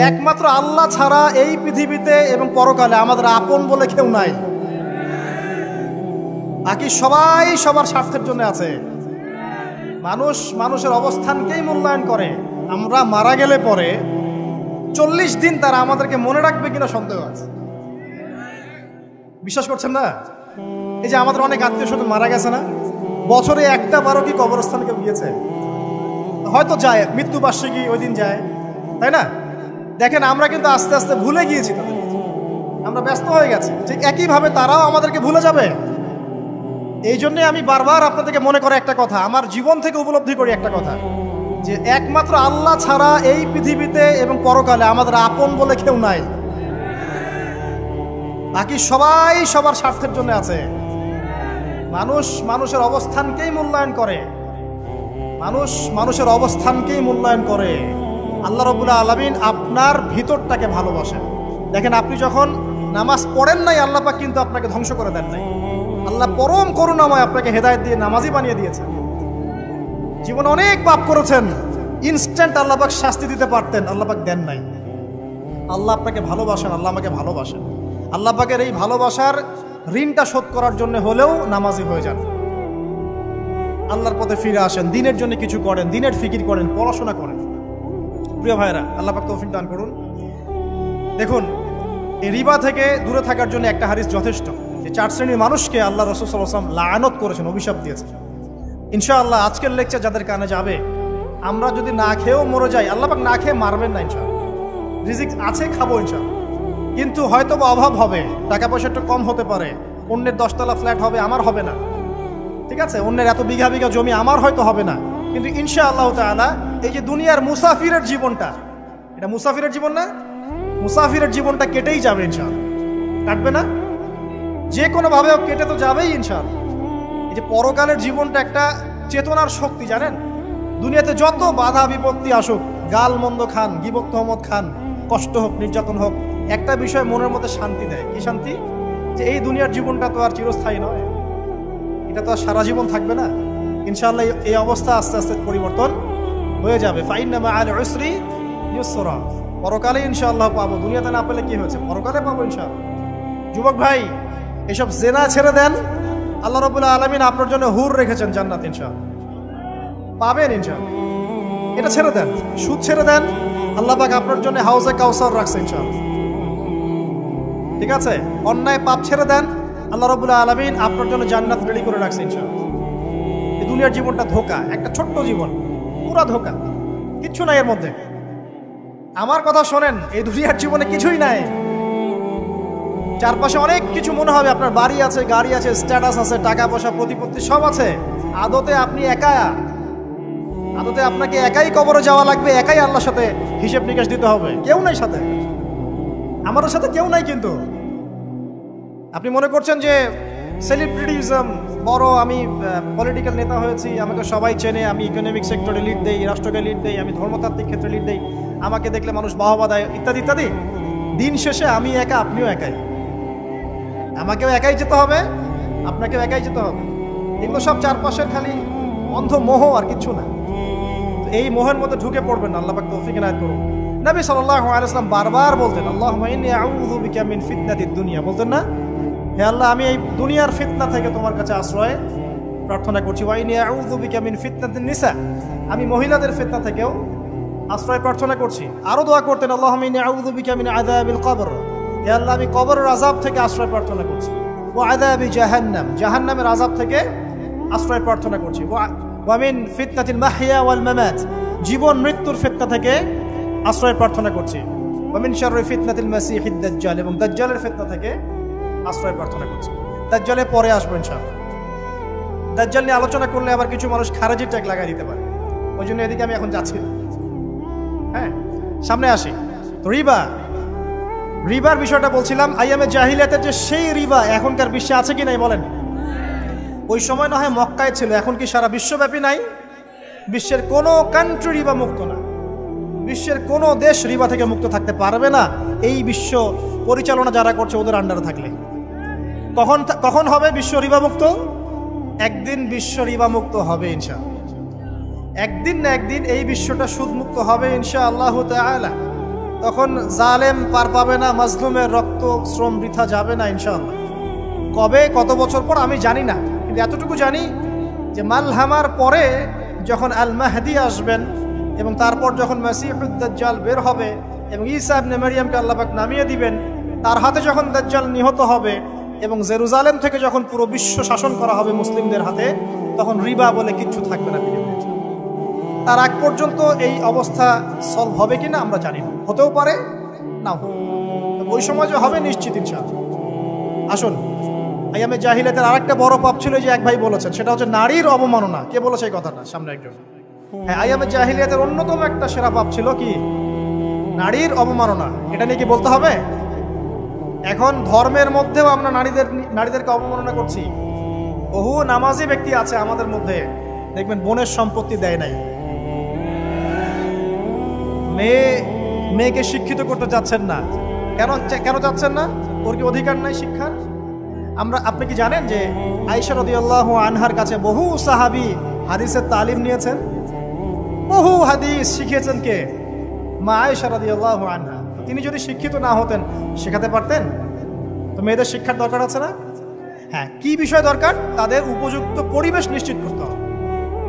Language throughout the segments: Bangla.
একমাত্র আল্লাহ ছাড়া এই পৃথিবীতে এবং পরকালে আমাদের আপন বলে কেউ নাই। বাকি সবাই সবার স্বার্থের জন্য আছে। মানুষ মানুষের অবস্থানকেই মূল্যায়ন করে। আমরা মারা গেলে পরে 40 দিন তারা আমাদেরকে মনে রাখবে কিনা সন্দেহ আছে। বিশ্বাস করছেন না? এই যে আমাদের অনেক আত্মীয় স্বজন মারা গেছে না, বছরে একটা বারো কি কবরস্থানে কেউ গিয়েছে? হয়তো যায়, মৃত্যুবার্ষিকী ওই দিন যায়, তাই না? দেখেন আমরা কিন্তু আস্তে আস্তে ভুলে গিয়েছি তাদের, আমরা ব্যস্ত হয়ে গেছি। ঠিক একইভাবে তারাও আমাদেরকে ভুলে যাবে। এই জন্যে আমি বারবার আপনাদেরকে মনে করে একটা কথা, আমার জীবন থেকে উপলব্ধি করি একটা কথা, যে একমাত্র আল্লাহ ছাড়া এই পৃথিবীতে এবং পরকালে আমাদের আপন বলে কেউ নাই। বাকি সবাই সবার স্বার্থের জন্য আছে। মানুষ মানুষের অবস্থানকেই মূল্যায়ন করে। মানুষ মানুষের অবস্থানকেই মূল্যায়ন করে। আল্লাহ রাব্বুল আলামিন আপনার ভিতরটাকে ভালোবাসেন। দেখেন আপনি যখন নামাজ পড়েন নাই, আল্লাহ পাক কিন্তু আপনাকে ধ্বংস করে দেন নাই। আল্লাহ পরম করুণাময় আপনাকে হেদায়েত দিয়ে নামাজি বানিয়ে দিয়েছেন। জীবনে অনেক পাপ করেছেন, ইনস্ট্যান্ট আল্লাহ পাক শাস্তি দিতে পারতেন, আল্লাহ পাক দেন নাই। আল্লাহ আপনাকে ভালোবাসেন, আল্লাহ আমাকে ভালোবাসেন। আল্লাহ পাকের এই ভালোবাসার ঋণটা শোধ করার জন্য হলেও নামাজি হয়ে যান, আল্লাহর পথে ফিরে আসেন, দিনের জন্য কিছু করেন, দিনের ফিকির করেন, পড়াশোনা করেন। প্রিয় ভাইরা, আল্লাহ পাক তৌফিক দান করুন। দেখুন, এই রিবা থেকে দূরে থাকার জন্য একটা হাদিস যথেষ্ট। যে 4 শ্রেণীর মানুষকে আল্লাহ রাসূল সাল্লাল্লাহু আলাইহি ওয়াসাল্লাম লাআনত করেছেন, অভিশাপ দিয়েছেন। ইনশাআল্লাহ আজকের লেকচার যাদের কানে যাবে, আমরা যদি না খেয়েও মরে যাই, আল্লাহ পাক না খেয়ে মারবেন না ইনশাআল্লাহ। রিজিক আছে, খাবো ইনশাআল্লাহ। কিন্তু হয়তো বা অভাব হবে, টাকা পয়সা একটু কম হতে পারে, অন্যের 10 তলা ফ্ল্যাট হবে, আমার হবে না, ঠিক আছে? অন্যের এত বিঘা বিঘা জমি আমার হয়তো হবে না। কিন্তু ইনশাআল্লাহ তাআলা এই যে দুনিয়ার মুসাফিরের জীবনটা, এটা মুসাফিরের জীবন না? মুসাফিরের জীবনটা কেটেই যাবে ইনশাআল্লাহ। কাটবে না? যে কোনোভাবে কেটে তো যাবেই ইনশাআল্লাহ। এই যে পরকালের জীবনটা একটা চেতনার শক্তি, জানেন? দুনিয়াতে যত বাধা বিপত্তি আসুক, গাল মন্দ খান, গীবত তহমত খান, কষ্ট হোক, নির্যাতন হোক, একটা বিষয় মনের মধ্যে শান্তি দেয়। কি শান্তি? যে এই দুনিয়ার জীবনটা তো আর চিরস্থায়ী নয়, এটা তো আর সারা জীবন থাকবে না। ইনশাআল্লাহ এই অবস্থা আস্তে আস্তে পরিবর্তন হয়ে যাবে। ফাইন্না মাআল উসরি ইউসরা, পরকালে ইনশাআল্লাহ পাবো। দুনিয়াতে না পেলে কি হয়েছে, পরকালে পাবো ইনশাআল্লাহ। যুবক ভাই, এসব জেনা ছেড়ে দেন, আল্লাহ রাব্বুল আলামিন আপনার জন্য হুর রেখেছেন জান্নাত, ইনশাআল্লাহ পাবেন ইনশাআল্লাহ। এটা ছেড়ে দেন, সুদ ছেড়ে দেন, আল্লাহ পাক আপনার জন্য হাউজে কাউসার রাখছে ইনশাআল্লাহ, ঠিক আছে? অন্যায় পাপ ছেড়ে দেন, আল্লাহ রাব্বুল আলামিন আপনার জন্য জান্নাত রেডি করে রাখছে ইনশাআল্লাহ। এই দুনিয়ার জীবনটা ধোঁকা, একটা ছোট্ট জীবন, পুরা ধোঁকা, কিচ্ছু নাই এর মধ্যে। আমার কথা শোনেন, এই দুনিয়ার জীবনে কিছুই নাই। চারপাশে অনেক কিছু মনে হবে, আপনার বাড়ি আছে, গাড়ি আছে, স্ট্যাটাস আছে, টাকা পয়সা, প্রতিপত্তি সব আছে। আদতে আপনি একা, আদতে আপনাকে একাই কবরে যাওয়া লাগবে, একাই আল্লাহর সাথে হিসেব নিকাশ দিতে হবে। কেউ নাই সাথে, আমাদের সাথে কেউ নাই। কিন্তু আপনি মনে করছেন যে সেলিব্রিটিজম, বড় আমি পলিটিক্যাল নেতা হয়েছি, আমাকে সবাই চেনে, আমি ইকোনমিক সেক্টরে লিড দেই, রাষ্ট্রকে লিড দেই, আমি ধর্মতাত্ত্বিক ক্ষেত্রে লিড দেই, আমাকে দেখলে মানুষ বাহবা দেয়, ইত্যাদি ইত্যাদি। দিন শেষে আমি একা, আপনিও একাই, আমাকেও একাই যেতে হবে, আপনাকেও একাই যেতে হবে। এগুলো সব চারপাশের খালি অন্ধ মোহ, আর কিছু না। এই মোহের মধ্যে ঢুকে পড়বেন না, আল্লাহ পাক তৌফিক ইনায়াত করুন। নবী সাল্লাল্লাহু আলাইহি ওয়াসাল্লাম বারবার বলতেন, আল্লাহুম্মা ইন্নী আউযু বিকা মিন ফিতনাতিদ দুনিয়া, বলতেন না? হে আল্লাহ, আমি এই দুনিয়ার ফিতনা থেকে তোমার কাছে আশ্রয় প্রার্থনা করছি। ওয়া ইন্নী আউযু বিকা মিন ফিতনাতিন নিসা, আমি মহিলাদের ফিতনা থেকেও আশ্রয় প্রার্থনা করছি। আরো দোয়া করতেন, আল্লাহুম্মা ইন্নী আউযু বিকা মিন আযাবিল কবর, হে আল্লাহ, আমি কবরের আযাব থেকে আশ্রয় প্রার্থনা করছি। ওয়া আযাবি জাহান্নাম, জাহান্নামের আযাব থেকে আশ্রয় প্রার্থনা করছি। ওয়া মিন ফিতনাতিল মাহইয়া ওয়াল মামাত, জীবন মৃত্যুর ফিতনা থেকে আশ্রয় প্রার্থনা করছি। ওয়া মিন শাররি ফিতনাতিল মাসিহিদ দাজ্জাল, এবং দাজ্জালের ফিতনা থেকে আশ্রয় প্রার্থনা করছি। দাজ্জালে পরে আসবো ইনশাআল্লাহ। দাজ্জাল নিয়ে আলোচনা করলে আবার কিছু মানুষ খারাজি ট্যাগ লাগাই দিতে পারে, ওই জন্য এদিকে আমি এখন যাচ্ছি। হ্যাঁ, সামনে আসি। তো রিবার বিষয়টা বলছিলাম। আইয়ামে জাহিলিয়াতের যে সেই রিবা এখনকার বিশ্বে আছে কি নাই বলেন? ওই সময় না হয় মক্কায় ছিল, এখন কি সারা বিশ্বব্যাপী নাই? বিশ্বের কোনো কান্ট্রি রিবা মুক্ত না, বিশ্বের কোনো দেশ রিবা থেকে মুক্ত থাকতে পারবে না, এই বিশ্ব পরিচালনা যারা করছে ওদের আন্ডারে থাকলে। কখন হবে বিশ্ব রিবা মুক্ত? একদিন বিশ্ব রিবা মুক্ত হবে ইনশাআল্লাহ। একদিন না একদিন এই বিশ্বটা সুদ মুক্ত হবে ইনশাআল্লাহু তাআলা। তখন জালেম পার পাবে না, মাজলুমের রক্ত শ্রম বৃথা যাবে না ইনশাআল্লাহ। কবে কত বছর পর আমি জানি না, কিন্তু এতটুকু জানি যে মালহামার পরে যখন আল মাহদি আসবেন এবং তারপর যখন মাসিহুদ দাজ্জাল বের হবে এবং ঈসা ইবনে মারইয়ামকে আল্লাহ পাক নামিয়ে দিবেন, তার হাতে যখন দাজ্জাল নিহত হবে এবং জেরুজালেম থেকে যখন পুরো বিশ্ব শাসন করা হবে মুসলিমদের হাতে, তখন রিবা বলে কিচ্ছু থাকবে না পৃথিবীতে। তার আগ পর্যন্ত এই অবস্থা সলভ হবে কিনা আমরা জানি না, হতেও পারে নাও হবে, ওই সময় যে হবে নিশ্চিত ইনশাআল্লাহ। আসুন, আইয়ামে জাহিলিয়াতের আরেকটা বড় পাপ ছিল যে এক ভাই বলেছেন, সেটা হচ্ছে নারীর অবমাননা। কে বলেছে এই কথাটা? সামনে একজন। হ্যাঁ, আইয়ামে জাহিলিয়াতের অন্যতম একটা সেরা পাপ ছিল কি? নারীর অবমাননা। এটা নিয়ে কি বলতে হবে? এখন ধর্মের মধ্যেও আমরা নারীদেরকে অবমাননা করছি। বহু নামাজি ব্যক্তি আছে আমাদের মধ্যে, দেখবেন বোনের সম্পত্তি দেয় নাই, মেয়েকে শিক্ষিত করতে চাচ্ছেন না। কেন চাচ্ছেন না? ওর কি অধিকার নাই শিক্ষার? আপনি কি জানেন যে আয়েশা রাদিয়াল্লাহু আনহার কাছে বহু সাহাবী হাদিসের তালিম নিয়েছেন, বহু হাদিস শিখিয়েছেন কে? মা আয়েশা রাদিয়াল্লাহু আনহা। তিনি যদি শিক্ষিত না হতেন শেখাতে পারতেন? তো মেয়েদের শিক্ষার দরকার আছে না? হ্যাঁ, কি বিষয় দরকার? তাদের উপযুক্ত পরিবেশ নিশ্চিত করতে হবে,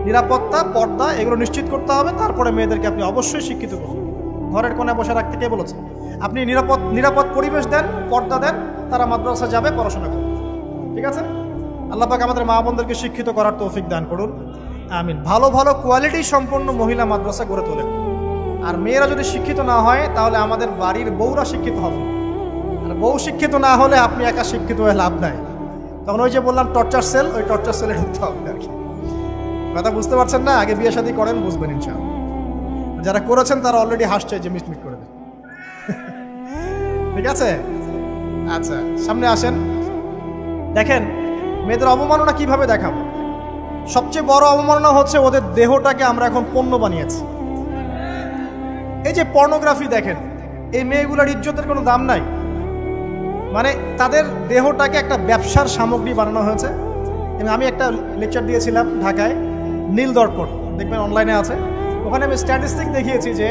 নিরাপত্তা, পর্দা এগুলো নিশ্চিত করতে হবে। তারপরে মেয়েদেরকে আপনি অবশ্যই শিক্ষিত করুন। ঘরের কোণায় বসে রাখতে কে বলেছে? আপনি নিরাপদ পরিবেশ দেন, পর্দা দেন, তারা মাদ্রাসা যাবে, পড়াশোনা করবে। ঠিক আছে? আল্লাহ পাক আমাদের মা বোনদেরকে শিক্ষিত করার তৌফিক দান করুন, আমিন। ভালো ভালো কোয়ালিটি সম্পন্ন মহিলা মাদ্রাসা গড়ে তোলেন। আর মেয়েরা যদি শিক্ষিত না হয় তাহলে আমাদের বাড়ির বউরা শিক্ষিত হবে। আর বউ শিক্ষিত না হলে আপনি একা শিক্ষিত হয়ে লাভ নাই। তখন ওই যে বললাম টর্চার সেল, ওই টর্চার সেলে ঢুকতে হবে আর কি। কথা বুঝতে পারছেন না? আগে বিয়ে শাদী করেন, বুঝবেন ইনশাআল্লাহ। যারা করেছেন তারা অলরেডি হাসছে যে মিটমিট করে দেন। ঠিক আছে? আচ্ছা, সামনে আসেন। দেখেন মেয়েদের অবমাননা কিভাবে দেখাবো। সবচেয়ে বড় অবমাননা হচ্ছে ওদের দেহটাকে আমরা এখন পণ্য বানিয়েছি। এই যে পর্নোগ্রাফি দেখেন, এই মেয়েগুলোর ইজ্জতের কোনো দাম নাই। মানে তাদের দেহটাকে একটা ব্যবসার সামগ্রী বানানো হয়েছে। এবং আমি একটা লেকচার দিয়েছিলাম ঢাকায়, নীল দর্পণ, দেখবেন অনলাইনে আছে। ওখানে আমি স্ট্যাটিস্টিক দেখিয়েছি যে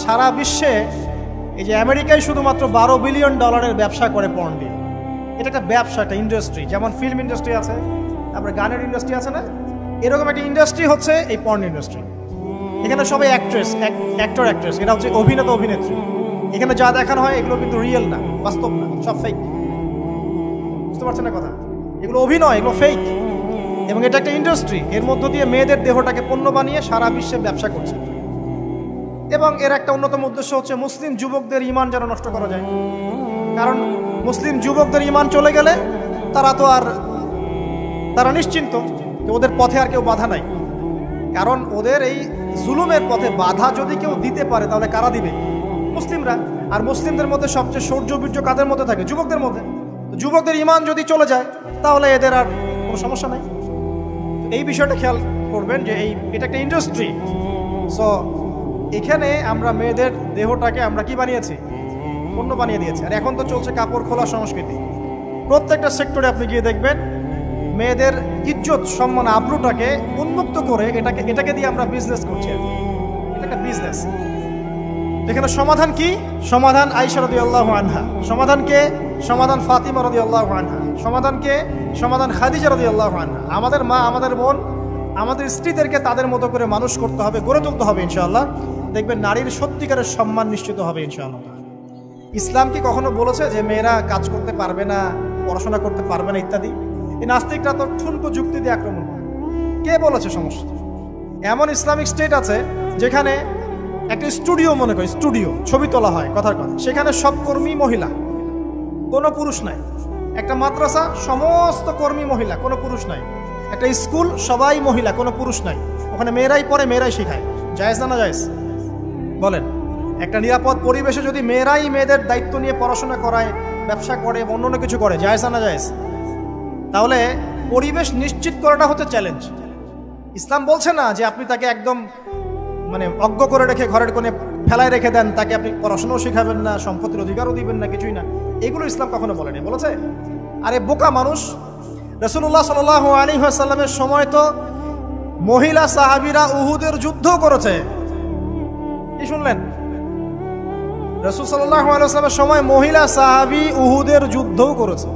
সারা বিশ্বে এই যে আমেরিকায় শুধুমাত্র $12 বিলিয়ন ব্যবসা করে পর্ন দিয়ে। এটা একটা ব্যবসা, একটা ইন্ডাস্ট্রি। যেমন ফিল্ম ইন্ডাস্ট্রি আছে, তারপরে গানের ইন্ডাস্ট্রি আছে না, এরকম একটা ইন্ডাস্ট্রি হচ্ছে এই পর্ন ইন্ডাস্ট্রি। এখানে সবাই অ্যাক্টর অ্যাক্ট্রেস, এটা হচ্ছে অভিনেতা অভিনেত্রী। এখানে যা দেখানো হয় এগুলো কিন্তু রিয়েল না, বাস্তব না, সব ফেক। বুঝতে পারছেন না কথা? এগুলো অভিনয়, এগুলো ফেক। এবং এটা একটা ইন্ডাস্ট্রি, এর মধ্য দিয়ে মেয়েদের দেহটাকে পণ্য বানিয়ে সারা বিশ্বে ব্যবসা করছে। এবং এর একটা অন্যতম উদ্দেশ্য হচ্ছে মুসলিম যুবকদের ঈমান যেন নষ্ট করা যায়। কারণ মুসলিম যুবকদের ঈমান চলে গেলে তারা নিশ্চিন্ত যে ওদের পথে আর কেউ বাধা নাই। কারণ ওদের এই জুলুমের পথে বাধা যদি কেউ দিতে পারে তাহলে কারা দিবে? মুসলিমরা। আর মুসলিমদের মধ্যে সবচেয়ে শৌর্য বীর্য কাদের মধ্যে থাকে? যুবকদের মধ্যে। যুবকদের ঈমান যদি চলে যায় তাহলে এদের আর কোনো সমস্যা নাই। এই বিষয়টা খেয়াল করবেন যে এটা একটা ইন্ডাস্ট্রি। সো এখানে আমরা মেয়েদের দেহটাকে আমরা কি বানিয়েছি? পণ্য বানিয়ে দিয়েছি। আর এখন তো চলছে কাপড় খোলা সংস্কৃতি। প্রত্যেকটা সেক্টরে আপনি গিয়ে দেখবেন মেয়েদের ইজ্জত, সম্মান, আব্রুটাকে উন্মুক্ত করে এটাকে দিয়ে আমরা বিজনেস করছি। এটা একটা বিজনেস। এখানে সমাধান কি? সমাধান আয়েশা রাদিয়াল্লাহু আনহা। সমাধান কে? সমাধান ফাতিমা রাদিয়াল্লাহু আনহা। সমাধান কে? সমাধান খাদিজা রাদিয়াল্লাহু আনহা। আমাদের মা, আমাদের বোন, আমাদের স্ত্রীদেরকে তাদের মতো করে মানুষ করতে হবে, গড়ে তুলতে হবে ইনশাআল্লাহ। দেখবেন নারীর সত্যিকারের সম্মান নিশ্চিত হবে ইনশাআল্লাহ। ইসলাম কি কখনো বলেছে যে মেয়েরা কাজ করতে পারবে না, পড়াশোনা করতে পারবে না ইত্যাদি? এই নাস্তিকরা তো ঠুনকো যুক্তি দিয়ে আক্রমণ করে। কে বলেছে সমস্যা? এমন ইসলামিক স্টেট আছে যেখানে একটা স্টুডিও, মনে করি স্টুডিও, ছবি তোলা হয়, কথার কথা, সেখানে সব কর্মী মহিলা, কোনো পুরুষ নাই। একটা মাদ্রাসা, সমস্ত কর্মী মহিলা, কোনো পুরুষ নাই। একটা স্কুল, সবাই মহিলা, কোনো পুরুষ নাই। ওখানে মেয়েরাই পড়ে, মেয়েরাই শেখায়। জায়েজ না? না জায়েজ? বলেন। একটা নিরাপদ পরিবেশে যদি মেয়েরাই মেয়েদের দায়িত্ব নিয়ে পড়াশোনা করায়, ব্যবসা করে, অন্য কিছু করে, জায়েজ না? না জায়েজ? তাহলে পরিবেশ নিশ্চিত করাটা হচ্ছে চ্যালেঞ্জ। ইসলাম বলছে না যে আপনি তাকে একদম অজ্ঞ করে রেখে ঘরের কোণে ফেলায় রেখে দেন, তাকে আপনি পড়াশোনাও শেখাবেন না, সম্পত্তির অধিকারও দিবেন না, কিছুই না। এগুলো ইসলাম কখনো বলেনি। বলেছে? আরে বোকা মানুষ! রাসূলুল্লাহ সাল্লাল্লাহু আলাইহি ওয়াসাল্লামের সময় তো মহিলা সাহাবীরা উহুদের যুদ্ধ করেছে। কি শুনলেন? রাসূল সাল্লাল্লাহু আলাইহি ওয়াসাল্লামের সময় মহিলা সাহাবী উহুদের যুদ্ধও করেছে।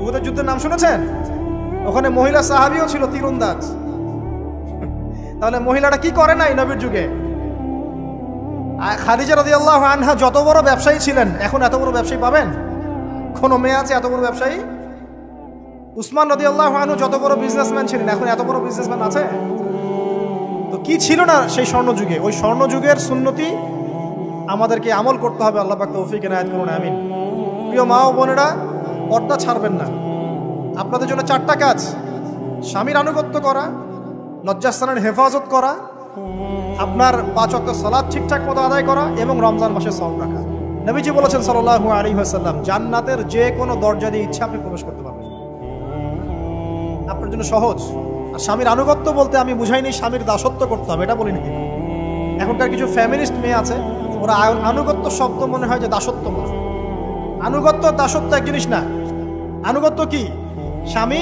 উহুদের যুদ্ধের নাম শুনেছেন? ওখানে মহিলা সাহাবীও ছিল তীরন্দাজ। তাহলে মহিলাটা কি করে নাই নবীর যুগে? খাদিজা রাদিয়াল্লাহু আনহা যত বড় ব্যবসায়ী ছিলেন, এখন এত বড় ব্যবসায়ী পাবেন? কোন মেয়ে আছে এত বড় ব্যবসায়ী? উসমান রাদিয়াল্লাহু আনহু যত বড় বিজনেসম্যান ছিলেন, এখন এত বড় বিজনেসম্যান আছে? তো কি ছিল না সেই স্বর্ণযুগে? ওই স্বর্ণযুগের সুন্নতি আমাদেরকে আমল করতে হবে। আল্লাহ পাক তৌফিক এনায়েত করুন, আমিন। প্রিয় মা ও বোনেরা, পর্দা ছাড়বেন না। আপনাদের জন্য 4টা কাজ: স্বামীর আনুগত্য করা, লজ্জাস্থানের হেফাজত করা, আপনার 5 ওয়াক্ত সালাত ঠিকঠাক মতো আদায় করা এবং রমজান মাসে সওম রাখা। নবীজি বলেছেন সাল্লাল্লাহু আলাইহি ওয়াসাল্লাম, জান্নাতের যে কোনো দরজা দিয়ে ইচ্ছা আপনি প্রবেশ করতে পারবেন। আপনার জন্য সহজ। আর স্বামীর আনুগত্য বলতে আমি বুঝাইনি স্বামীর দাসত্ব করতে হবে, এটা বলিনি। এখনকার কিছু ফ্যামিলিস্ট মেয়ে আছে, ওরা আনুগত্য শব্দ মনে হয় যে দাসত্ব বলে। আনুগত্য দাসত্ব এক জিনিস না। আনুগত্য কি? স্বামী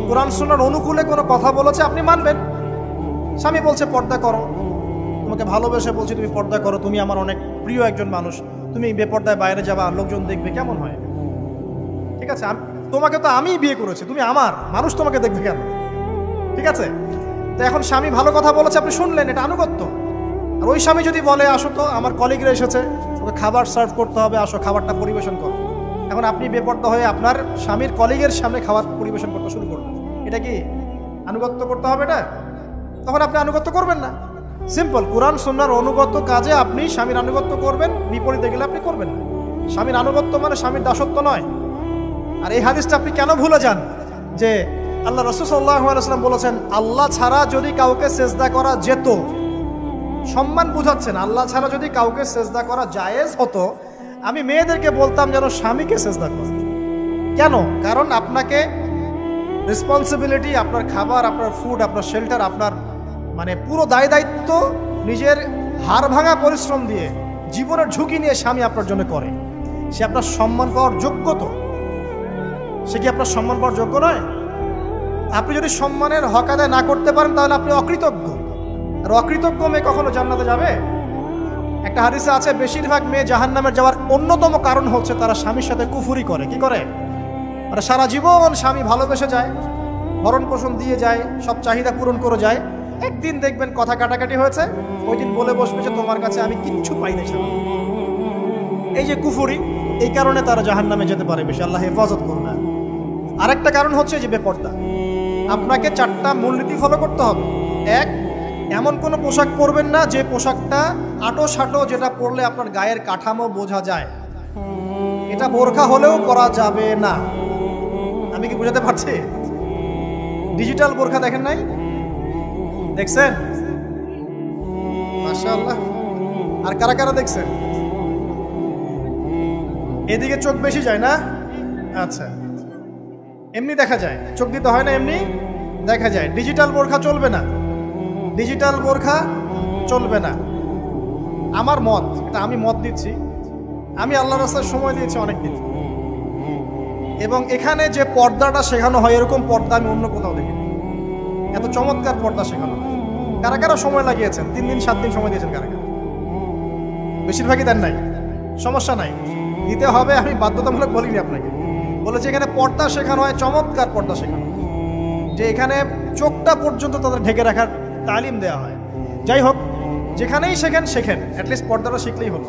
কোরআন সুন্নাহর অনুকূলে কোনো কথা বলেছে, আপনি মানবেন। স্বামী বলছে পর্দা করো, তোমাকে ভালোবেসে বলছি তুমি পর্দা করো, তুমি আমার অনেক প্রিয় একজন মানুষ, তুমি বেপর্দায় বাইরে যাবা, লোকজন দেখবে, কেমন হয়? ঠিক আছে, তোমাকে তো আমি বিয়ে করেছি, তুমি আমার মানুষ, তোমাকে দেখবে কেন? ঠিক আছে, তো এখন স্বামী ভালো কথা বলেছে, আপনি শুনলেন, এটা আনুগত্য। আর ওই স্বামী যদি বলে আসো তো আমার কলিগরা এসেছে, ওকে খাবার সার্ভ করতে হবে, আসো খাবারটা পরিবেশন করো, এখন আপনি বেপর্দা হয়ে আপনার স্বামীর কলিগের সামনে খাবার পরিবেশন করতে শুরু করবেন, এটা কি আনুগত্য করতে হবে? এটা তখন আপনি আনুগত্য করবেন না। সিম্পল, কোরআন সুন্নাহর অনুগত কাজে আপনি স্বামীর আনুগত্য করবেন, বিপরীতে গেলে আপনি করবেন না। স্বামীর আনুগত্য মানে স্বামীর দাসত্ব নয়। আর এই হাদিসটা আপনি কেন ভুলে যান যে আল্লাহ রাসূল সাল্লাল্লাহু আলাইহি ওয়াসাল্লাম বলেছেন, আল্লাহ ছাড়া যদি কাউকে সেজদা করা যেত, সম্মান বুঝাচ্ছেন, আল্লাহ ছাড়া যদি কাউকে সেজদা করা জায়েজ হতো, আমি মেয়েদেরকে বলতাম যেন স্বামীকে সেজদা করে। কেন? কারণ আপনাকে রেসপন্সিবিলিটি, আপনার খাবার, আপনার ফুড, আপনার শেল্টার, আপনার মানে পুরো দায় দায়িত্ব নিজের হাড় ভাঙা পরিশ্রম দিয়ে, জীবনের ঝুঁকি নিয়ে স্বামী আপনার জন্য করে। সে আপনার সম্মান পাওয়ার যোগ্য তো? সে কি আপনার সম্মান পাওয়ার যোগ্য নয়? আপনি যদি সম্মানের হক আদায় না করতে পারেন তাহলে আপনি অকৃতজ্ঞ। আর অকৃতজ্ঞ মেয়ে কখনো জান্নাতে যাবে? একটা হাদিসে আছে, বেশিরভাগ মেয়ে জাহান্নামের যাওয়ার অন্যতম কারণ হচ্ছে তারা স্বামীর সাথে কুফরি করে। কি করে? মানে সারা জীবন স্বামী ভালোবেসে যায়, ভরণ পোষণ দিয়ে যায়, সব চাহিদা পূরণ করে যায়, একদিন দেখবেন কথা কাটাকাটি হয়েছে, ওই দিন বলে বসবে যে তোমার কাছে আমি কিচ্ছু পাই না। এই যে কুফরি, এই কারণে তারা জাহান্নামে যেতে পারে বেশি। আল্লাহ হেফাজত করুন। আরেকটা কারণ হচ্ছে যে বেপর্দা। আপনাকে 4টা মূলনীতি ফলো করতে হবে। 1, এমন কোনো পোশাক পরবেন না যে পোশাকটা আটো সাটো, যেটা পরলে আপনার গায়ের কাঠামো বোঝা যায়। এটা বোরখা হলেও পরা যাবে না। আমি কি বুঝাতে পারছি? ডিজিটাল বোরখা দেখেন নাই? দেখছেন? মাশাআল্লাহ। আর কারা কারা দেখছেন? এদিকে চোখ বেশি যায় না? আচ্ছা, এমনি দেখা যায়, চোখ দিতে হয় না, এমনি দেখা যায়। ডিজিটাল বোরখা চলবে না, ডিজিটাল বোরখা চলবে না। আমার মত, এটা আমি মত দিচ্ছি, আমি আল্লাহর রাস্তায় সময় দিয়েছি অনেকদিন, এবং এখানে যে পর্দাটা শেখানো হয় এরকম পর্দা আমি অন্য কোথাও দেখিনি। এত চমৎকার পর্দা শেখানো হয়। কারা কারা সময় লাগিয়েছেন? 3 দিন 7 দিন সময় দিয়েছেন কারা কারা? বেশিরভাগই দেন নাই, সমস্যা নাই, দিতে হবে। আমি বাধ্যতামূলক বলিনি আপনাকে, বলেছি এখানে পর্দা শেখানো হয়, চমৎকার পর্দা শেখানো হয়, যে এখানে চোখটা পর্যন্ত তাদের ঢেকে রাখার তালিম দেওয়া হয়। যাই হোক, যেখানেই শেখেন, অ্যাটলিস্ট পর্দাটা শিখলেই হলো।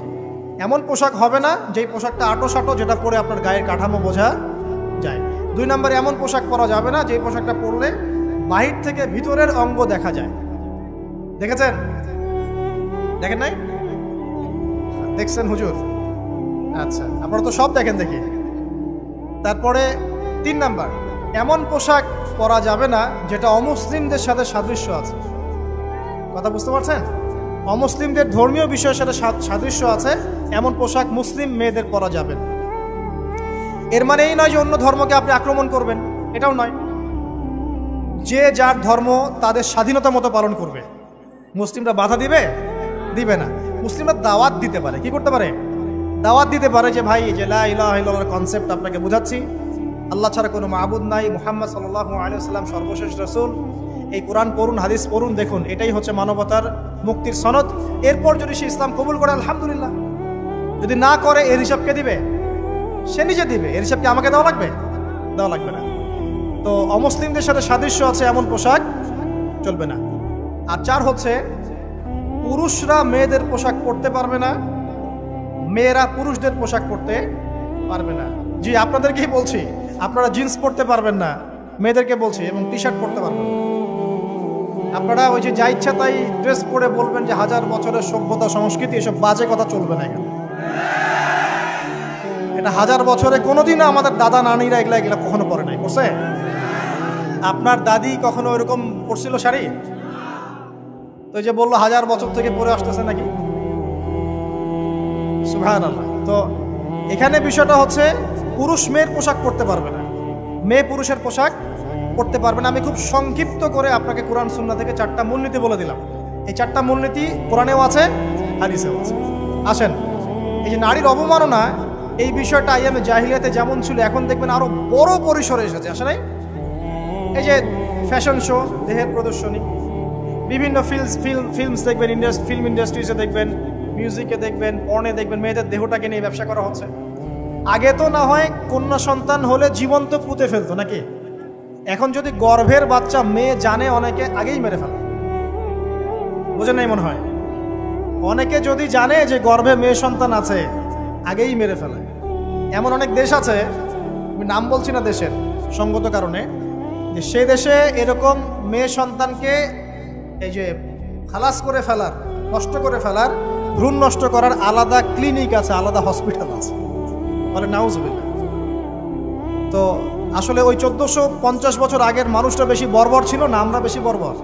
এমন পোশাক হবে না যেই পোশাকটা আটো সাটো, যেটা পরে আপনার গায়ের কাঠামো বোঝা যায়। 2 নম্বরে এমন পোশাক পরা যাবে না যেই পোশাকটা পরলে বাহির থেকে ভিতরের অঙ্গ দেখা যায়। দেখেছেন? দেখেন নাই? দেখছেন হুজুর? আচ্ছা, আপনারা তো সব দেখেন দেখি। তারপরে 3 নাম্বার, এমন পোশাক পরা যাবে না যেটা অমুসলিমদের সাথে সাদৃশ্য আছে। কথা বুঝতে পারছেন? অমুসলিমদের ধর্মীয় বিষয়ের সাথে সাদৃশ্য আছে এমন পোশাক মুসলিম মেয়েদের পরা যাবে না। এর মানে এই নয় যে অন্য ধর্মকে আপনি আক্রমণ করবেন, এটাও নয়। যে যার ধর্ম তাদের স্বাধীনতা মতো পালন করবে। মুসলিমরা বাধা দিবে? দিবে না। মুসলিমরা দাওয়াত দিতে পারে। কি করতে পারে? দাওয়াত দিতে পারে যে ভাই, যে লা ইলাহা ইল্লাল্লাহর কনসেপ্ট আপনাকে বুঝাচ্ছি, আল্লাহ ছাড়া কোনো মাবুদ নাই, মুহাম্মদ সাল্লাল্লাহু আলাইহি ওয়াসাল্লাম সর্বশেষ রাসূল, এই কোরআন পড়ুন, হাদিস পড়ুন, দেখুন এটাই হচ্ছে মানবতার মুক্তির সনদ। এরপর যদি সে ইসলাম কবুল করে আলহামদুলিল্লাহ, যদি না করে এর হিসাব কে দিবে? সে নিজে দিবে। এর হিসাব কি আমাকে দেওয়া লাগবে? দেওয়া লাগবে না। তো অমুসলিমদের সাথে সাদৃশ্য আছে এমন পোশাক চলবে না। আর 4 হচ্ছে পুরুষরা মেয়েদের পোশাক পরতে পারবে না, মেয়েরা পুরুষদের পোশাক পরতে পারবে না। জি, আপনাদেরকেই বলছি, আপনারা জিন্স পরতে পারবেন না, মেয়েদেরকে বলছি, এবং টি শার্ট পরতে পারবেন না। আপনারা ওই যে যা ইচ্ছা তাই ড্রেস পরে বলবেন যে 1000 বছরের সভ্যতা সংস্কৃতি, এসব বাজে কথা চলবে না এখানে। এটা 1000 বছরে কোনোদিনও আমাদের দাদা নানিরা এগুলা কখনো পরে নাই। পড়ছে? আপনার দাদি কখনো ওইরকম পরছিল শাড়ি? তো যে বললো 1000 বছর থেকে পরে আসতেছে নাকি? সুবহানাল্লাহ। তো এখানে বিষয়টা হচ্ছে পুরুষ মেয়ের পোশাক পরতে পারবে না, মেয়ে পুরুষের পোশাক পরতে পারবে না। আমি খুব সংক্ষিপ্ত করে আপনাকে কোরআন সুন্নাহ থেকে 4টা মূলনীতি বলে দিলাম। এই 4টা মূলনীতি কোরআনেও আছে, হাদিসেও আছে। আসেন, এই যে নারীর অবমাননা, এই বিষয়টা আইয়ামে জাহিলিয়াতে যেমন ছিল, এখন দেখবেন আরো বড় পরিসরে এসেছে। আসে নাই? এই যে ফ্যাশন শো, দেহের প্রদর্শনী, বিভিন্ন ফিল্মস দেখবেন, ফিল্ম ইন্ডাস্ট্রিজে দেখবেন, মিউজিকে দেখবেন, পর্নে দেখবেন, মেয়েদের দেহটাকে নিয়ে ব্যবসা করা হচ্ছে। আগে তো না হয় কন্যা সন্তান হলে জীবন্ত পুঁতে ফেলতো নাকি? এখন যদি গর্ভের বাচ্চা মেয়ে জানে, অনেকে আগেই মেরে ফেলে। বুঝেন নাই মনে হয়? অনেকে যদি জানে যে গর্ভে মেয়ে সন্তান আছে, আগেই মেরে ফেলে। এমন অনেক দেশ আছে, আমি নাম বলছি না দেশের সঙ্গত কারণে, যে সেই দেশে এরকম মেয়ে সন্তানকে এই যে খালাস করে ফেলার, নষ্ট করে ফেলার, ভ্রূণ নষ্ট করার আলাদা ক্লিনিক আছে, আলাদা হসপিটাল আছে। বলে নাউজুবিল্লাহ। তো আসলে ওই 1450 বছর আগের মানুষটা বেশি বর্বর ছিল না, আমরা বেশি বর্বর?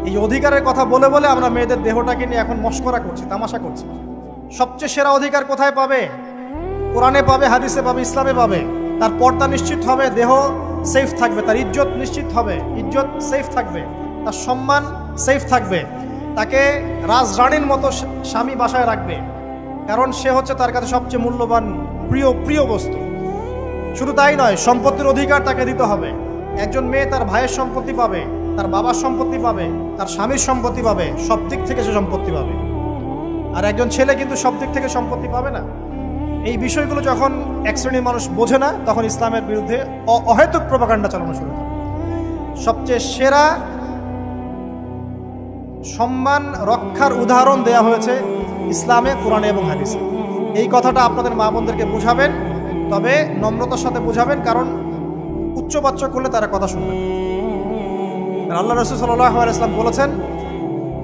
এই অধিকারের কথা বলে বলে আমরা মেয়েদের দেহটাকে নিয়ে এখন মস্করা করছি, তামাশা করছি। সবচেয়ে সেরা অধিকার কোথায় পাবে? কোরআনে পাবে, হাদিসে পাবে, ইসলামে পাবে। তার পর্দা নিশ্চিত হবে, দেহ সেফ থাকবে, তার ইজ্জত নিশ্চিত হবে, ইজ্জত সেফ থাকবে, তার সম্মান সেফ থাকবে, তাকে রাজরানীর মতো স্বামী বাসায় রাখবে, কারণ সে হচ্ছে তার কাছে সবচেয়ে মূল্যবান প্রিয় বস্তু। শুধু তাই নয়, সম্পত্তির অধিকার তাকে দিতে হবে। একজন মেয়ে তার ভাইয়ের সম্পত্তি পাবে, তার বাবার সম্পত্তি পাবে, তার স্বামীর সম্পত্তি পাবে, সব দিক থেকে সে সম্পত্তি পাবে। আর একজন ছেলে কিন্তু সব দিক থেকে সম্পত্তি পাবে না। এই বিষয়গুলো যখন এক শ্রেণীর মানুষ বোঝে না, তখন ইসলামের বিরুদ্ধে অহেতুক প্রপাগান্ডা চালানো শুরু করে। সবচেয়ে সেরা সম্মান রক্ষার উদাহরণ দেয়া হয়েছে ইসলামে, কোরআনে এবং হাদিসে। এই কথাটা আপনাদের মা বোনদেরকে বুঝাবেন, তবে নম্রতার সাথে বুঝাবেন, কারণ উচ্চবাচ্য করলে তারা কথা শুনবে। আল্লাহ রাসূল সাল্লাল্লাহু আলাইহি ওয়াসাল্লাম বলেছেন,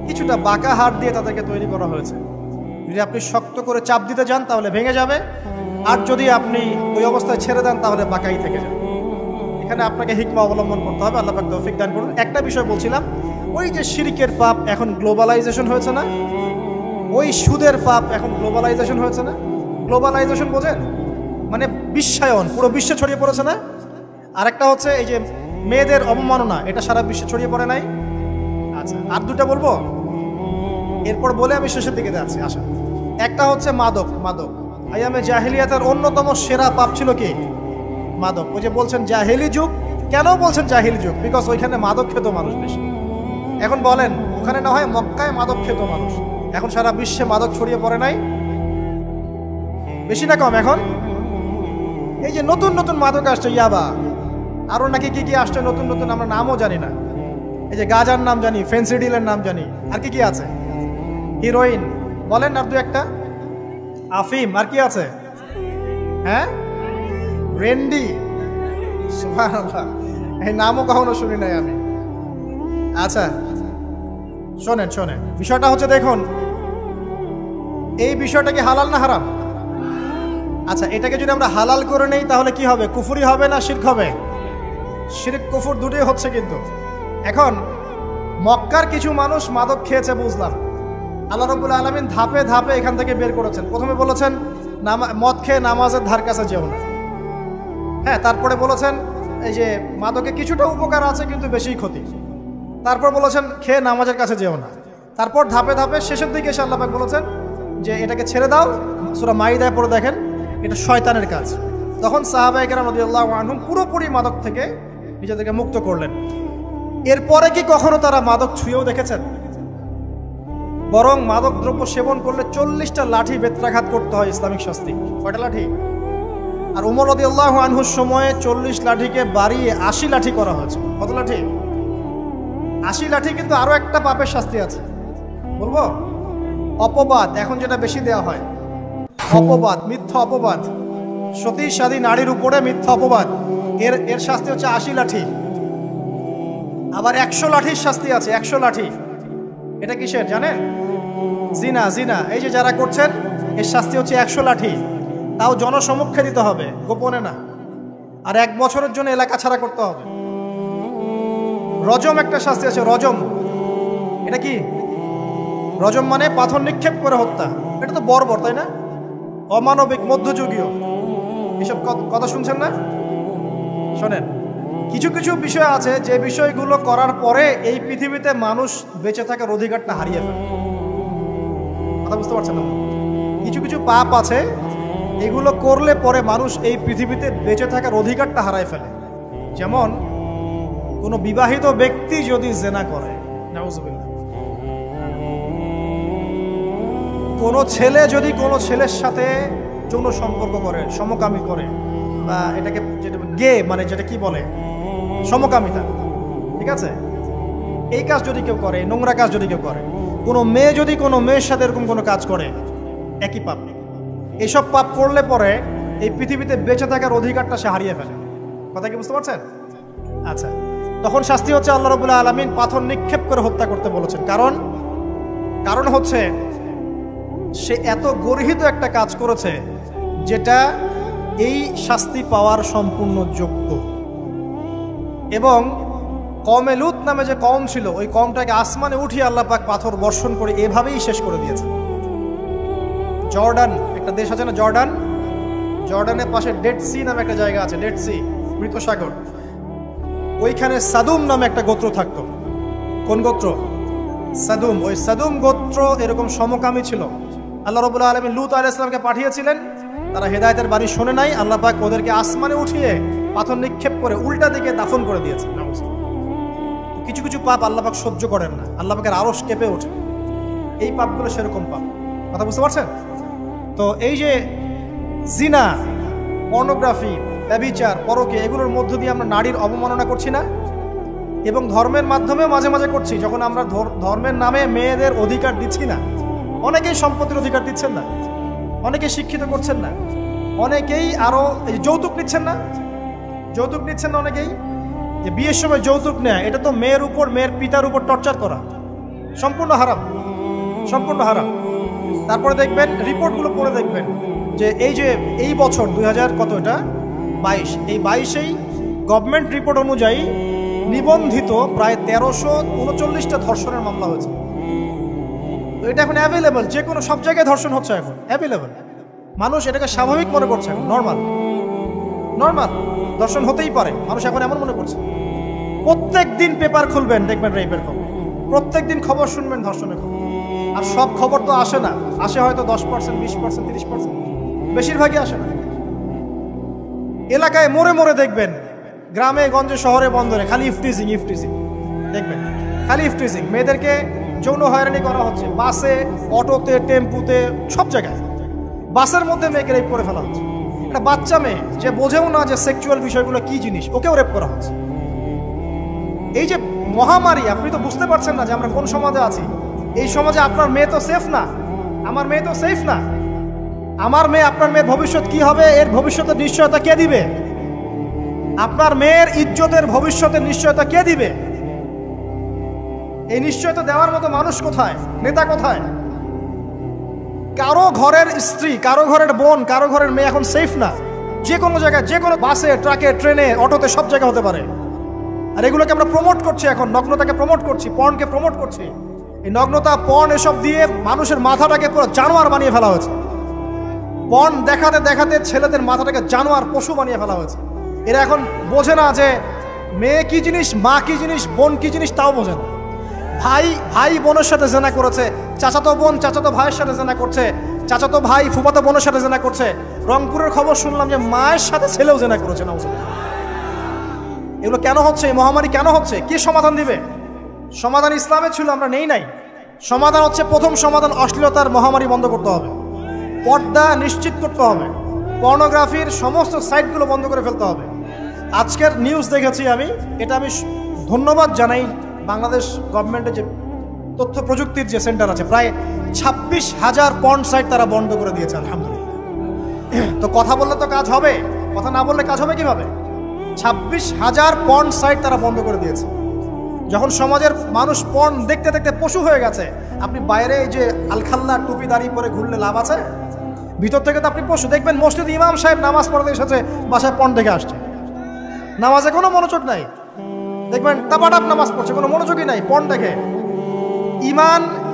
কিছুটা বাঁকা হাত দিয়ে তাদেরকে তৈরি করা হয়েছে। যদি আপনি শক্ত করে চাপ দিতে যান তাহলে ভেঙে যাবে, আর যদি আপনি ওই অবস্থায় ছেড়ে দেন তাহলে বাঁকাই থেকে যাবে। এখানে আপনাকে হিকমা অবলম্বন করতে হবে। আল্লাহ পাক তৌফিক দান করুন। একটা বিষয় বলছিলাম, ওই যে শিরকের পাপ এখন গ্লোবালাইজেশন হয়েছে না, ওই সুদের পাপ এখন গ্লোবালাইজেশন হয়েছে না। গ্লোবালাইজেশন বোঝেন? মানে বিশ্বায়ন, পুরো বিশ্বে ছড়িয়ে পড়েছে না। আর একটা হচ্ছে এই যে মেয়েদের অবমাননা, এটা সারা বিশ্বে ছড়িয়ে পড়ে নাই? আচ্ছা, আর দুটা বলবো, এরপর বলে আমি শেষের দিকে যাচ্ছি। আচ্ছা, একটা হচ্ছে মাদক। আইয়ামে জাহিলিয়াতের অন্যতম সেরা পাপ ছিল কি? মাদক। ওই যে বলছেন জাহিলি যুগ, কেন বলছেন জাহিলি যুগ? বিকজ ওইখানে মাদক খেত মানুষ বেশি। এখন বলেন, ওখানে না হয় মক্কায় মাদক খেত মানুষ, এখন সারা বিশ্বে মাদক ছড়িয়ে পড়ে নাই? বেশি না কম? এখন এই যে নতুন নতুন মাদক আসছে, ইয়াবা, আরো নাকি কি কি আসছে নতুন নতুন, আমরা নামও জানি না। এই যে গাজার নাম জানি, ফেন্সিডিলের নাম জানি, আর কি কি আছে? হিরোইন বলেন, আর দু একটা, আফিম, আর কি আছে? হ্যাঁ, রেন্ডি। সুবহানাল্লাহ, এই নামও কখনো শুনি নাই আমি। আচ্ছা শোনেন, বিষয়টা হচ্ছে, দেখুন এই বিষয়টা কি হালাল না হারাম? আচ্ছা, এটাকে যদি আমরা হালাল করে নেই তাহলে কি হবে? কুফরি হবে না শিরক হবে? শিরক কুফর দুটোই হচ্ছে। কিন্তু এখন মক্কার কিছু মানুষ মাদক খেয়েছে বুঝলাম, আল্লাহ রাব্বুল আলামিন ধাপে ধাপে এখান থেকে বের করেছেন। প্রথমে বলেছেন মদ খেয়ে নামাজের ধার কাছে যেও না। হ্যাঁ, তারপরে বলেছেন এই যে মাদকে কিছুটা উপকার আছে কিন্তু বেশি ক্ষতি। তারপর বলেছেন খেয়ে নামাজের কাছে যেও না। তারপর ধাপে ধাপে শেষের দিকে এসে আল্লাহ পাক বলেছেন যে এটাকে ছেড়ে দাও। সূরা মাইদায় পড়ে দেখেন, এটা শয়তানের কাজ। তখন সাহাবায়ে কেরাম রাদিয়াল্লাহু আনহুম পুরোপুরি মাদক থেকে নিজেদেরকে মুক্ত করলেন। এরপরে কি কখনো তারা মাদক ছুঁয়েও দেখেছেন? বরং মাদক দ্রব্য সেবন করলে 40টা লাঠি বেত্রাঘাত করতে হয় ইসলামিক শাস্তি। কয়টা লাঠি? আর উমর রাদিয়াল্লাহু আনহুর সময়ে 40 লাঠিকে বাড়িয়ে 80 লাঠি করা হয়েছে। কত লাঠি? 80 লাঠি। কিন্তু আরো একটা পাপের শাস্তি আছে, বলবো? অপবাদ। এখন যেটা বেশি দেওয়া হয়, অপবাদ, মিথ্যা অপবাদ। সতী সাদী নারীর উপরে মিথ্যা অপবাদ, এর শাস্তি হচ্ছে 80 লাঠি। আবার 100 লাঠির শাস্তি আছে, 100 লাঠি। এটা কিসের জানেন? জিনা। জিনা এই যে যারা করছেন, এর শাস্তি হচ্ছে 100 লাঠি। তাও জনসমক্ষে দিতে হবে, গোপনে না। আর 1 বছরের জন্য এলাকা ছাড়া করতে হবে। রজম একটা শাস্তি আছে, রজম। এটা কি? রজম মানে পাথর নিক্ষেপ করে হত্যা। এটা তো বর্বর, তাই না? অমানবিক, মধ্যযুগীয়। এসব কথা শুনছেন না? শোনেন, কিছু কিছু বিষয় আছে যে বিষয়গুলো করার পরে এই পৃথিবীতে মানুষ বেঁচে থাকার অধিকারটা হারিয়ে ফেলে। কথা বুঝতে পারছেন না? কিছু কিছু পাপ আছে, এগুলো করলে পরে মানুষ এই পৃথিবীতে বেঁচে থাকার অধিকারটা হারায় ফেলে। যেমন কোনো বিবাহিত ব্যক্তি যদি জেনা করে, নাউজুবিল্লাহ। কোনো ছেলে যদি কোনো ছেলের সাথে যৌন সম্পর্ক করে, সমকামী করে, বা এটাকে যেটা গে মানে যেটা কি বলে, সমকামিতা, ঠিক আছে? এই কাজ যদি কেউ করে, নোংরা কাজ যদি কেউ করে, কোনো মেয়ে যদি কোনো মেয়ের সাথে এরকম কোনো কাজ করে, একই পাপ। এইসব পাপ করলে পরে এই পৃথিবীতে বেঁচে থাকার অধিকারটা সে হারিয়ে ফেলে। কথা কি বুঝতে পারছেন? আচ্ছা, তখন শাস্তি হচ্ছে আল্লাহ রাব্বুল আলামিন পাথর নিক্ষেপ করে হত্যা করতে বলেছেন। কারণ হচ্ছে সে এত গর্হিত একটা কাজ করেছে যেটা এই শাস্তি পাওয়ার সম্পূর্ণ যোগ্য। এবং কওমে লূত নামে যে কওম ছিল, ওই কওমটাকে আসমানে উঠিয়ে আল্লাহ পাক পাথর বর্ষণ করে এভাবেই শেষ করে দিয়েছে। জর্ডান একটা দেশ আছে না, জর্ডান? জর্ডানের পাশে ডেড সি নামে একটা জায়গা আছে, ডেড সি, মৃত সাগর। ওইখানে সাদুম নামে একটা গোত্র থাকতো। কোন গোত্র? সাদুম। ওই সাদুম গোত্র এরকম সমকামী ছিল। আল্লাহ রাব্বুল আলামিন লূত আলাইহিস সালামকে পাঠিয়েছিলেন, তারা হেদায়েতের বাণী শোনে নাই। আল্লাহ পাক ওদেরকে আসমানে উঠিয়ে পাথর নিক্ষেপ করে উল্টা দিকে দাফন করে দিয়েছে। কিছু কিছু পাপ আল্লাহ পাক সহ্য করেন না, আল্লাহ পাকের আরশ কেঁপে ওঠে। এই পাপগুলো সেরকম পাপ। কথা বুঝতে পারছেন? তো এই যে জিনা, পর্নোগ্রাফি, ব্যভিচার, পরকে, এগুলোর মধ্য দিয়ে আমরা নারীর অবমাননা করছি না? এবং ধর্মের মাধ্যমেও মাঝে মাঝে করছি। যখন আমরা ধর্মের নামে মেয়েদের অধিকার দিচ্ছি না, অনেকেই সম্পত্তির অধিকার দিচ্ছেন না, অনেকে শিক্ষিত করছেন না, অনেকেই আরো যৌতুক নিচ্ছেন না, যৌতুক নিচ্ছেন না অনেকেই। যে বিয়ের সময় যৌতুক নেয়, এটা তো মেয়ের উপর, মেয়ের পিতার উপর টর্চার করা, সম্পূর্ণ হারাম, সম্পূর্ণ হারাম। তারপরে দেখবেন, রিপোর্টগুলো পড়ে দেখবেন যে এই বছর 2022, এই 22-এই গভর্নমেন্ট রিপোর্ট অনুযায়ী নিবন্ধিত প্রায় 1339টা ধর্ষণের মামলা হয়েছে। তো এটা এখন অ্যাভেলেবল, যে কোনো সব জায়গায় ধর্ষণ হচ্ছে, এখন অ্যাভেলেবল। মানুষ এটাকে স্বাভাবিক মনে করছে, এখন নর্মাল ধর্ষণ হতেই পারে, মানুষ এখন এমন মনে করছে। প্রত্যেক দিন পেপার খুলবেন, দেখবেন রেপের খবর, প্রত্যেক দিন খবর শুনবেন ধর্ষণের খবর। আর সব খবর তো আসে না, আসে হয়তো 10%, 20%, 30%, বেশিরভাগই আসে না। এলাকায় মোড়ে মোড়ে দেখবেন, গ্রামে গঞ্জে শহরে বন্দরে খালি ইফটিজিং দেখবেন, খালি ইফটিজিং। মেয়েদেরকে যৌন হয়রানি করা হচ্ছে, বাসে, অটোতে, টেম্পুতে, সব জায়গায়। বাসের মধ্যে মেয়েকে রেপ করে ফেলা হচ্ছে। একটা বাচ্চা মেয়ে যে বোঝেও না যে সেক্সুয়াল বিষয়গুলো কি জিনিস, ওকেও রেপ করা হচ্ছে। এই যে মহামারী, আপনি তো বুঝতে পারছেন না যে আমরা কোন সমাজে আছি। এই সমাজে আপনার মেয়ে তো সেফ না, আমার মেয়ে তো সেফ না। আমার মেয়ে, আপনার মেয়ের ভবিষ্যৎ কি হবে, এর ভবিষ্যতের নিশ্চয়তা কে দিবে? আপনার মেয়ের ইজ্জতের ভবিষ্যতের নিশ্চয়তা কে দিবে? এই নিশ্চয়তা দেওয়ার মতো মানুষ কোথায়, নেতা কোথায়? কারো ঘরের স্ত্রী, কারো ঘরের বোন, কারো ঘরের মেয়ে এখন সেফ না। যে কোনো জায়গায়, যে কোনো বাসে, ট্রাকে, ট্রেনে, অটোতে, সব জায়গায় হতে পারে। আর এগুলোকে আমরা প্রমোট করছি, এখন নগ্নতাকে প্রমোট করছি, পর্নকে প্রমোট করছি। এই নগ্নতা, পর্ন, এসব দিয়ে মানুষের মাথাটাকে পুরো জানোয়ার বানিয়ে ফেলা হয়েছে। পর্ন দেখাতে দেখাতে ছেলেদের মাথাটাকে জানোয়ার, পশু বানিয়ে ফেলা হয়েছে। এরা এখন বোঝে না যে মেয়ে কি জিনিস, মা কি জিনিস, বোন কি জিনিস, তাও বোঝে না। ভাই বোনের সাথে জেনা করেছে, চাচাতো বোন চাচাতো ভাইয়ের সাথে জেনা করছে, চাচাতো ভাই ফুফাতো বোনের সাথে জেনা করছে। রংপুরের খবর শুনলাম যে মায়ের সাথে ছেলেও জেনা করেছে। এগুলো কেন হচ্ছে? এই মহামারী কেন হচ্ছে? কে সমাধান দিবে? সমাধান ইসলামে ছিল, আমরা নেই নাই। সমাধান হচ্ছে, প্রথম সমাধান অশ্লীলতার মহামারী বন্ধ করতে হবে, পর্দা নিশ্চিত করতে হবে, পর্নোগ্রাফির সমস্ত সাইটগুলো বন্ধ করে ফেলতে হবে। আজকের নিউজ দেখেছি আমি, এটা আমি ধন্যবাদ জানাই বাংলাদেশ গভর্নমেন্টের যে তথ্য প্রযুক্তির যে সেন্টার আছে, প্রায় 26,000 পর্ন সাইট তারা বন্ধ করে দিয়েছে, আলহামদুলিল্লাহ। তো কথা বললে তো কাজ হবে, কথা না বললে কাজ হবে কিভাবে? 26,000 পর্ন সাইট তারা বন্ধ করে দিয়েছে। যখন সমাজের মানুষ পর্ন দেখতে দেখতে পশু হয়ে গেছে, আপনি বাইরে এই যে আলখাল্লা টুপি দাঁড়িয়ে পরে ঘুরলে লাভ আছে? ভিতর থেকে তো আপনি পশু। দেখবেন মসজিদ ইমাম সাহেব নামাজ পড়তে এসেছে, বাসায় পর্ন দেখে আসছে, নামাজে কোনো মনোযোগ নাই। দেখবেন টাপাটাপ নামাজ পড়ছে, কোনো মনোযোগই নাই, পর্ন দেখে।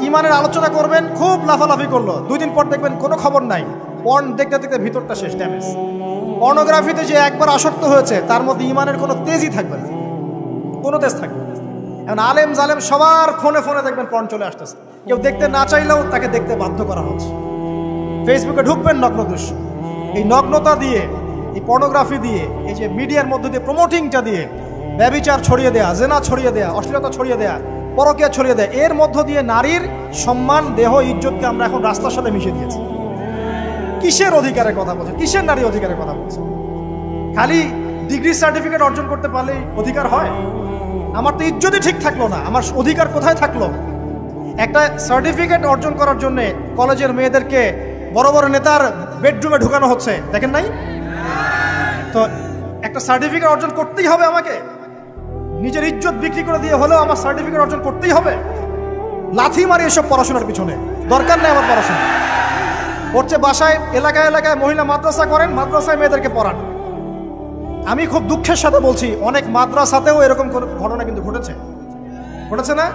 ইমানের আলোচনা করবেন, খুব লাফালাফি করলো, 2 দিন পর দেখবেন কোনো খবর নাই, পর্ন দেখতে দেখতে ভিতরটা শেষ, ড্যামেজ। পর্নোগ্রাফিতে যে একবার আসক্ত হয়েছে, তার মধ্যে ইমানের কোনো তেজই থাকবে না, কোনো তেজ থাকবে না। এখন আলেম জালেম সবার ফোনে ফোনে দেখবেন পর্ন চলে আসতেছে, কেউ দেখতে না চাইলেও তাকে দেখতে বাধ্য করা হচ্ছে। ফেসবুকে ঢুকবেন, নগ্ন দৃশ্য। এই নগ্নতা দিয়ে, এই পর্নোগ্রাফি দিয়ে, এই যে মিডিয়ার মধ্যে দিয়ে প্রমোটিংটা দিয়ে ব্যভিচার ছড়িয়ে দেয়া, জেনা ছড়িয়ে দেয়া, অশ্লীলতা ছড়িয়ে দেয়া, পরকীয়া ছড়িয়ে দেয়, এর মধ্য দিয়ে নারীর সম্মান, দেহ, ইজ্জতকে আমরা এখন রাস্তার সাথে মিশিয়ে দিয়েছি। কিসের অধিকারের কথা বলছে? কিসের নারী অধিকারের কথা বলছে? খালি ডিগ্রি সার্টিফিকেট অর্জন করতে পারলেই অধিকার হয়? আমার তো ইজ্জতই ঠিক থাকলো না, আমার অধিকার কোথায় থাকলো? একটা সার্টিফিকেট অর্জন করার জন্য কলেজের মেয়েদেরকে বড় বড় নেতার বেডরুমে ঢুকানো হচ্ছে, দেখেন নাই? তো একটা সার্টিফিকেট অর্জন করতেই হবে আমাকে, নিজের ইজ্জত বিক্রি করে দিয়ে হলেও আমার সার্টিফিকেট অর্জন করতেই হবে। লাথি মারি এসব পড়াশোনার পিছনে, দরকার নেই আমার পড়াশোনা। পড়ছে বাসায়, এলাকায় এলাকায় মহিলা মাদ্রাসা করেন, মাদ্রাসায় মেয়েদেরকে পড়ান। আমি খুব দুঃখের সাথে বলছি, অনেক মাদ্রাসাতেও এরকম ঘটনা কিন্তু ঘটেছে না?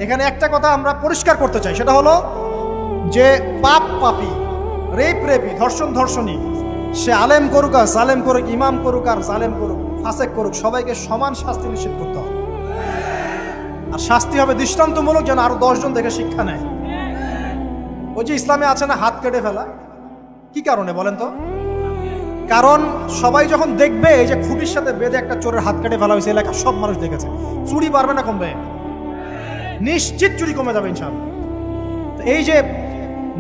এখানে একটা কথা আমরা পরিষ্কার করতে চাই, সেটা হলো যে পাপী, রেপি, ধর্ষণী, সে আলেম করুক আর জালেম করুক, ইমাম করুক আর জালেম করুক, ফাসেক করুক, সবাইকে সমান শাস্তি নিশ্চিত করতে হবে। আর শাস্তি হবে দৃষ্টান্তমূলক, যেন আরো 10 জন দেখে শিক্ষা নেয়। ওই যে ইসলামে আছে না হাত কেটে ফেলা, কি কারণে বলেন তো? কারণ সবাই যখন দেখবে এই যে খুঁটির সাথে বেঁধে একটা চোরের হাত কেটে ফেলা হয়েছে, এলাকার সব মানুষ দেখেছে, চুরি বাড়বে না কমবে? নিশ্চিত চুরি কমে যাবে ইনশাআল্লাহ। এই যে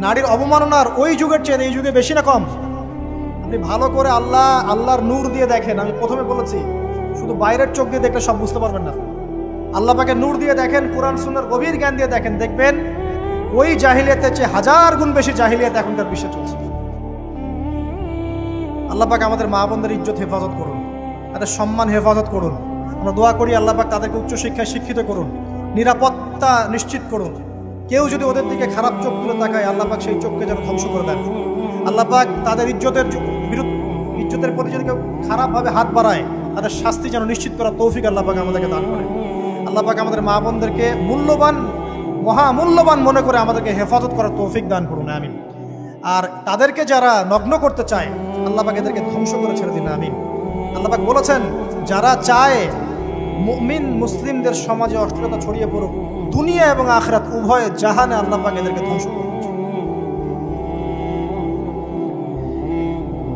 নারীর অবমাননার ওই যুগের চেয়ে এই যুগে বেশি না কম? আপনি ভালো করে আল্লাহর নূর দিয়ে দেখেন। আমি প্রথমে বলেছি, শুধু বাইরের চোখ দিয়ে দেখলে সব বুঝতে পারবেন না। আল্লাহ পাকে নূর দিয়ে দেখেন, কোরআন সুন্নাহর গভীর জ্ঞান দিয়ে দেখেন, দেখবেন ওই জাহিলিয়াতের চেয়ে 1000 গুণ বেশি জাহিলিয়াত এখনকার বিশ্বে চলছে। আল্লাহ পাক আমাদের মা বোনদের ইজ্জত হেফাজত করুন, তাদের সম্মান হেফাজত করুন। আমরা দোয়া করি আল্লাহ পাক তাদেরকে উচ্চশিক্ষায় শিক্ষিত করুন, নিরাপত্তা নিশ্চিত করুন। কেউ যদি ওদের দিকে খারাপ চোখ তুলে তাকায়, আল্লাহ পাক সেই চোখকে যেন ধ্বংস করে দেন। আল্লাহ পাক তাদের ইজ্জতের প্রতি যদি কেউ খারাপভাবে হাত বাড়ায়, তাদের শাস্তি যেন নিশ্চিত করার তৌফিক আল্লাহ পাক আমাদেরকে দান করেন। আল্লাহ পাক আমাদের মা বোনদেরকে মহামূল্যবান মনে করে আমাদেরকে হেফাজত করার তৌফিক দান করুন, আমিন। আর তাদেরকে যারা নগ্ন করতে চায়, আল্লাহ পাক এদেরকে ধ্বংস করে ছেড়ে দিন, আমিন। আল্লাহ পাক বলেছেন, যারা চায় মুমিন মুসলিমদের সমাজে অশ্লীলতা ছড়িয়ে পড়ুক, দুনিয়া এবং আখিরাত উভয় জাহানে আল্লাহ পাক এদেরকে ধ্বংস করুন।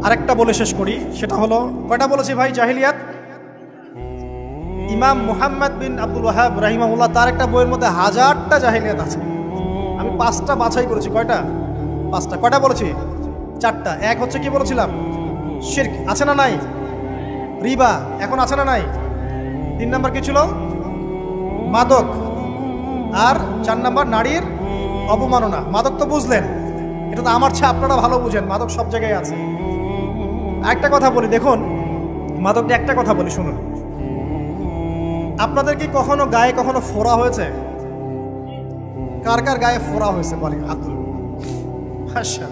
আরেকটা বলে শেষ করি, সেটা হলো, কয়টা বলেছি ভাই জাহিলিয়াত? ইমাম মুহাম্মদ বিন আব্দুল ওয়াহাব রাহিমাহুল্লাহ, তার একটা বইয়ের মধ্যে 1000টা জাহিলিয়াত আছে। আমি 5টা বাছাই করেছি। কয়টা? 5টা। কয়টা বলেছি? 4টা। এক হচ্ছে কি বলেছিলাম? শিরক, আছে না নাই? রিবা এখন আছে না নাই? 3 নাম্বার কি ছিল? মাদক। আর 4 নাম্বার নারীর অবমাননা। মাদক তো বুঝলেন, এটা তো আমার চেয়ে আপনারা ভালো বুঝেন, মাদক সব জায়গায় আছে। একটা কথা বলি, দেখুন মাদক নিয়ে একটা কথা বলি, শুনুন। আপনাদের কি কখনো গায়ে কখনো ফোড়া হয়েছে? কার কার গায়ে ফোড়া হয়েছে বলেন? আচ্ছা,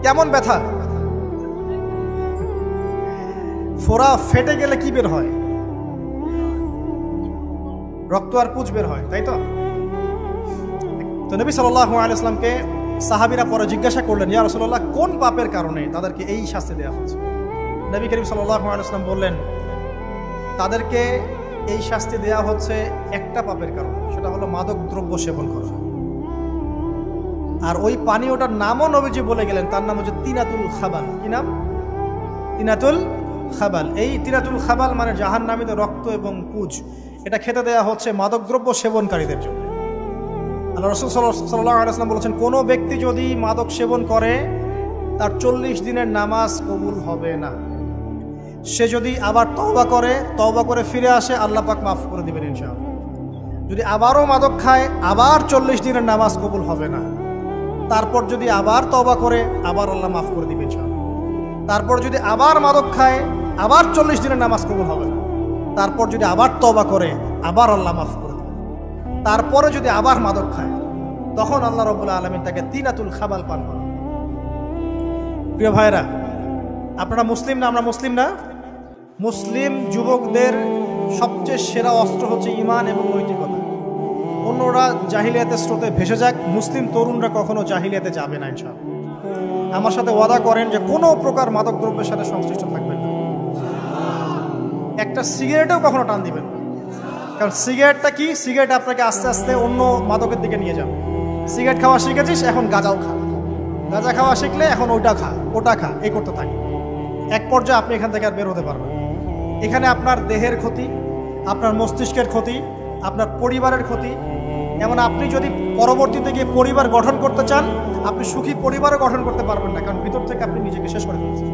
কেমন ব্যথা? ফোড়া ফেটে গেলে কি বের হয়? রক্ত আর পুঁজ বের হয়, তাই তো? তো নবী সাল্লাল্লাহু আলাইহি ওয়াসাল্লামকে সাহাবীরা পরে জিজ্ঞাসা করলেন, ইয়া রাসূলুল্লাহ, কোন পাপের কারণে তাদেরকে এই শাস্তি দেওয়া হচ্ছে? নবী করিম সাল্লাল্লাহু আলাইহি ওয়াসাল্লাম বললেন, তাদেরকে এই শাস্তি দেওয়া হচ্ছে একটা পাপের কারণে, সেটা হলো মাদক দ্রব্য সেবন করা। আর ওই পানীয়টার নামও নবীজি বলে গেলেন, তার নাম হচ্ছে তিনাতুল খাবাল। কি নাম? তিনাতুল খাবাল। এই তিনাতুল খাবাল মানে জাহান্নামীদের রক্ত এবং পুঁজ। এটা খেতে দেয়া হচ্ছে মাদকদ্রব্য সেবনকারীদের জন্য। আল্লাহ রাসূল সাল্লাল্লাহু আলাইহি ওয়াসাল্লাম বলেছেন, কোনো ব্যক্তি যদি মাদক সেবন করে তার 40 দিনের নামাজ কবুল হবে না। সে যদি আবার তওবা করে ফিরে আসে, আল্লাহ পাক মাফ করে দিবেন ইনশাআল্লাহ। যদি আবারও মাদক খায়, আবার 40 দিনের নামাজ কবুল হবে না। তারপর যদি আবার তওবা করে, আবার আল্লাহ মাফ করে দিবেন ইনশাআল্লাহ। তারপর যদি আবার মাদক খায়, আবার 40 দিনের নামাজ কবুল হবে না। তারপর যদি আবার তওবা করে, আবার আল্লাহ মাফ করে দিবেন। তারপরে যদি আবার মাদক খায়, তখন আল্লাহ রাব্বুল আলামিন তাকে তিনাতুল খাবাল পান করান। প্রিয় ভাইরা, আপনারা মুসলিম না? আমরা মুসলিম না? মুসলিম যুবকদের সবচেয়ে সেরা অস্ত্র হচ্ছে ঈমান এবং নৈতিকতা। অন্যরা জাহিলিয়াতের স্রোতে ভেসে যাক, মুসলিম তরুণরা কখনো জাহিলিয়াতে যাবে না ইনশাআল্লাহ। আমার সাথে ওয়াদা করেন যে কোনো প্রকার মাদক দ্রব্যের সাথে সংশ্লিষ্ট থাকবেন না। একটা সিগারেটেও কখনো টান দিবেন না। কারণ সিগারেটটা কি? সিগারেট আপনাকে আস্তে আস্তে অন্য মাদকের দিকে নিয়ে যাবে। সিগারেট খাওয়া শিখেছিস, এখন গাঁজাও খা। গাঁজা খাওয়া শিখলে এখন ওটা খা, এই করতে থাকে। এক পর্যায়ে আপনি এখান থেকে আর বের হতে পারবেন। এখানে আপনার দেহের ক্ষতি, আপনার মস্তিষ্কের ক্ষতি, আপনার পরিবারের ক্ষতি। এমন আপনি যদি পরবর্তীতে গিয়ে পরিবার গঠন করতে চান, আপনি সুখী পরিবারও গঠন করতে পারবেন না, কারণ ভিতর থেকে আপনি নিজেকে শেষ করে ফেলছেন।